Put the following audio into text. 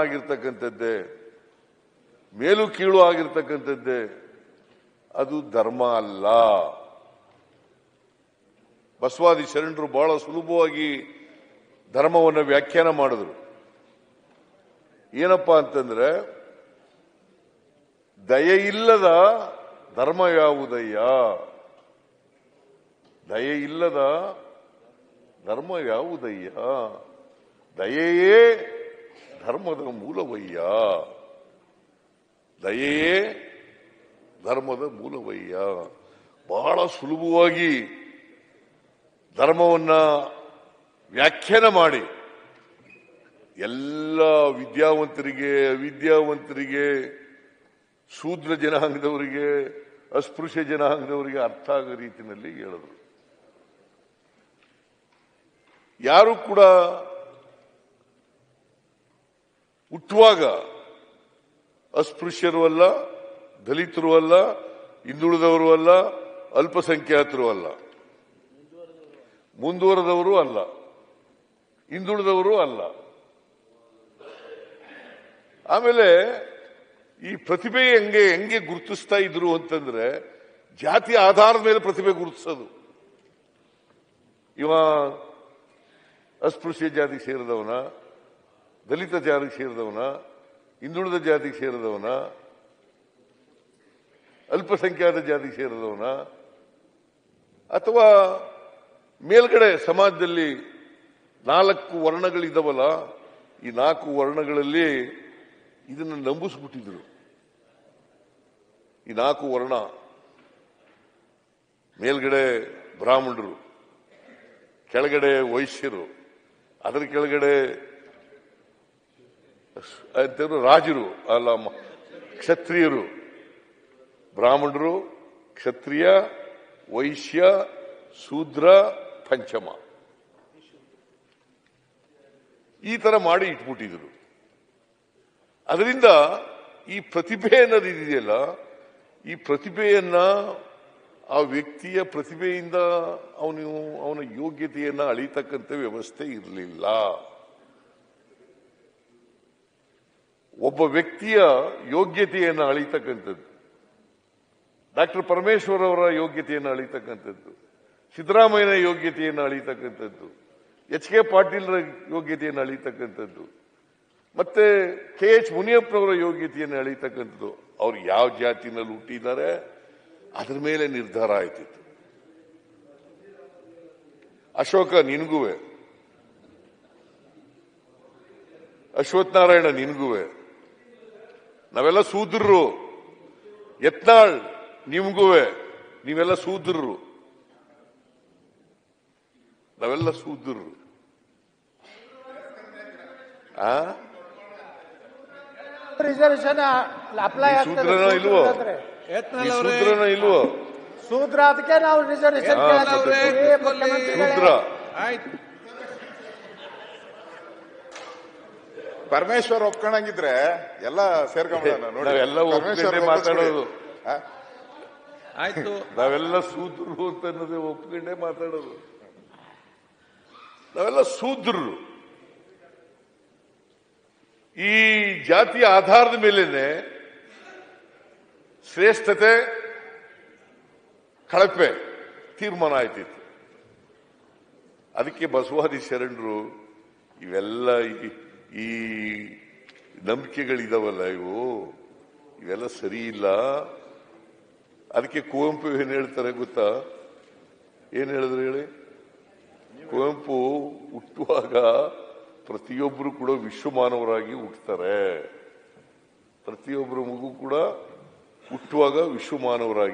ಆಗಿರ್ತಕ್ಕಂಥದ್ದೇ, ಮೇಲು ಕೀಳು ಆಗಿರ್ತಕ್ಕಂಥದ್ದೇ. ಅದು ಧರ್ಮ ಅಲ್ಲ. ಬಸವಾದಿ ಶರಣರು ಬಹಳ ಸುಲಭವಾಗಿ ಧರ್ಮವನ್ನು ವ್ಯಾಖ್ಯಾನ ಮಾಡಿದ್ರು. ಏನಪ್ಪಾ ಅಂತಂದ್ರೆ, ದಯೆಯಿಲ್ಲದ ಧರ್ಮ ಯಾವುದಯ್ಯ? ದಯೆಯಿಲ್ಲದ ಧರ್ಮ ಯಾವುದಯ್ಯ? ದಯೆಯೇ ಧರ್ಮದ ಮೂಲವಯ್ಯ. ದಯೆಯೇ ಧರ್ಮದ ಮೂಲವಯ್ಯ. ಬಹಳ ಸುಲಭವಾಗಿ ಧರ್ಮವನ್ನ ವ್ಯಾಖ್ಯಾನ ಮಾಡಿ ಎಲ್ಲ ವಿದ್ಯಾವಂತರಿಗೆ, ಅವಿದ್ಯಾವಂತರಿಗೆ, ಶೂದ್ರ ಜನಾಂಗದವರಿಗೆ, ಅಸ್ಪೃಶ್ಯ ಜನಾಂಗದವರಿಗೆ ಅರ್ಥ ಆಗೋ ರೀತಿಯಲ್ಲಿ ಹೇಳಿದ್ರು. ಯಾರು ಕೂಡ ಹುಟ್ಟುವಾಗ ಅಸ್ಪೃಶ್ಯರು ಅಲ್ಲ, ದಲಿತರು ಅಲ್ಲ, ಹಿಂದುಳಿದವರು ಅಲ್ಲ, ಅಲ್ಪಸಂಖ್ಯಾತರು ಅಲ್ಲ, ಮುಂದುವರೆದವರು ಅಲ್ಲ, ಹಿಂದುಳಿದವರು ಅಲ್ಲ. ಆಮೇಲೆ ಈ ಪ್ರತಿಭೆ ಹೆಂಗೆ ಗುರುತಿಸ್ತಾ ಇದ್ರು ಅಂತಂದ್ರೆ, ಜಾತಿ ಆಧಾರದ ಮೇಲೆ ಪ್ರತಿಭೆ ಗುರುತಿಸೋದು. ಇವ ಅಸ್ಪೃಶ್ಯ ಜಾತಿಗೆ ಸೇರಿದವನ, ದಲಿತ ಜಾತಿಗೆ ಸೇರಿದವನ, ಹಿಂದುಳಿದ ಜಾತಿಗೆ ಸೇರಿದವನ, ಅಲ್ಪಸಂಖ್ಯಾತ ಜಾತಿಗೆ ಸೇರಿದವನ, ಅಥವಾ ಮೇಲ್ಗಡೆ ಸಮಾಜದಲ್ಲಿ 4 ವರ್ಣಗಳಿದ್ದಾವಲ್ಲ, ಈ 4 ವರ್ಣಗಳಲ್ಲಿ ಇದನ್ನು ನಂಬಿಸ್ಬಿಟ್ಟಿದ್ರು. ಈ 4 ವರ್ಣ, ಮೇಲ್ಗಡೆ ಬ್ರಾಹ್ಮಣರು, ಕೆಳಗಡೆ ವೈಶ್ಯರು, ಅದರ ಕೆಳಗಡೆ ರಾಜರು ಅಲ್ಲ, ಕ್ಷತ್ರಿಯರು, ಬ್ರಾಹ್ಮಣರು, ಕ್ಷತ್ರಿಯ, ವೈಶ್ಯ, ಶೂದ್ರ, ಪಂಚಮ, ಈ ತರ ಮಾಡಿ ಇಟ್ಬಿಟ್ಟಿದ್ರು. ಅದರಿಂದ ಈ ಪ್ರತಿಭೆ ಅನ್ನೋದಿದೆಯಲ್ಲ, ಈ ಪ್ರತಿಭೆಯನ್ನ, ಆ ವ್ಯಕ್ತಿಯ ಪ್ರತಿಭೆಯಿಂದ ಅವನ ಯೋಗ್ಯತೆಯನ್ನ ಅಳಿತಕ್ಕಂಥ ವ್ಯವಸ್ಥೆ ಇರಲಿಲ್ಲ. ಒಬ್ಬ ವ್ಯಕ್ತಿಯ ಯೋಗ್ಯತೆಯನ್ನು ಅಳಿತಕ್ಕಂಥದ್ದು, ಡಾಕ್ಟರ್ ಪರಮೇಶ್ವರ್ ಅವರ ಯೋಗ್ಯತೆಯನ್ನು ಅಳಿತಕ್ಕಂಥದ್ದು, ಸಿದ್ದರಾಮಯ್ಯನ ಯೋಗ್ಯತೆಯನ್ನು ಅಳಿತಕ್ಕಂಥದ್ದು, ಎಚ್.ಕೆ. ಪಾಟೀಲ್ರ ಯೋಗ್ಯತೆಯನ್ನು ಅಳಿತಕ್ಕಂಥದ್ದು, ಮತ್ತೆ ಕೆ.ಎಚ್. ಮುನಿಯಪ್ಪನವರ ಯೋಗ್ಯತೆಯನ್ನು ಅಳಿತಕ್ಕಂಥದ್ದು. ಅವ್ರು ಯಾವ ಜಾತಿನಲ್ಲಿ ಹುಟ್ಟಿದ್ದಾರೆ ಅದ್ರ ಮೇಲೆ ನಿರ್ಧಾರ ಆಯ್ತಿತ್ತು. ಅಶೋಕ ನಿನ್ಗುವೆ, ಅಶ್ವಥ್ ನಾರಾಯಣ ನಿನ್ಗುವೆ, ನಾವೆಲ್ಲ ಶೂದ್ರರು. ಯತ್ನಾಳ್ ನಿಮ್ಗುವೆ, ನೀವೆಲ್ಲ ಶೂದ್ರರು, ನಾವೆಲ್ಲ ಶೂದ್ರರು. ರಿಸರ್ವೇಶನ್ ಅಪ್ಲೈ ಶೂದ್ರನ ಇಲ್ವೋ? ಶೂದ್ರನ ಇಲ್ವೋ? ಶೂದ್ರ, ಅದಕ್ಕೆ ನಾವು ರಿಸರ್ವೇಶನ್ ಶೂದ್ರ. ಪರಮೇಶ್ವರ್ ಒಪ್ಕೊಂಡಂಗಿದ್ರೆ ಎಲ್ಲ ಸೇರ್ಕೊಂಡ ನಾವೆಲ್ಲ ಒಪ್ಕೊಂಡೆ ಮಾತಾಡೋದು. ಆಯ್ತು, ನಾವೆಲ್ಲ ಶೂದ್ರರು ಅಂತ ಅನ್ನೋದೇ ಒಪ್ಕೊಂಡೇ ಮಾತಾಡೋದು. ನಾವೆಲ್ಲ ಶೂದ್ರರು. ಈ ಜಾತಿಯ ಆಧಾರದ ಮೇಲೇನೆ ಶ್ರೇಷ್ಠತೆ, ಕಳಪೆ ತೀರ್ಮಾನ ಆಯ್ತಿತ್ತು. ಅದಕ್ಕೆ ಬಸವಾದಿ ಶರಣರು ಇವೆಲ್ಲ ಈ ನಂಬಿಕೆಗಳಿದಾವಲ್ಲ, ಇವೆಲ್ಲ ಸರಿ ಇಲ್ಲ. ಅದಕ್ಕೆ ಕುವೆಂಪು ಏನ್ ಹೇಳ್ತಾರೆ ಗೊತ್ತಾ? ಏನ್ ಹೇಳಿದ್ರು ಹೇಳಿ? ಕುವೆಂಪು ಹುಟ್ಟುವಾಗ ಪ್ರತಿಯೊಬ್ಬರು ಕೂಡ ವಿಶ್ವಮಾನವರಾಗಿ ಹುಟ್ಟುತ್ತಾರೆ. ಪ್ರತಿಯೊಬ್ಬರ ಮಗು ಕೂಡ ಹುಟ್ಟುವಾಗ ವಿಶ್ವಮಾನವರಾಗಿ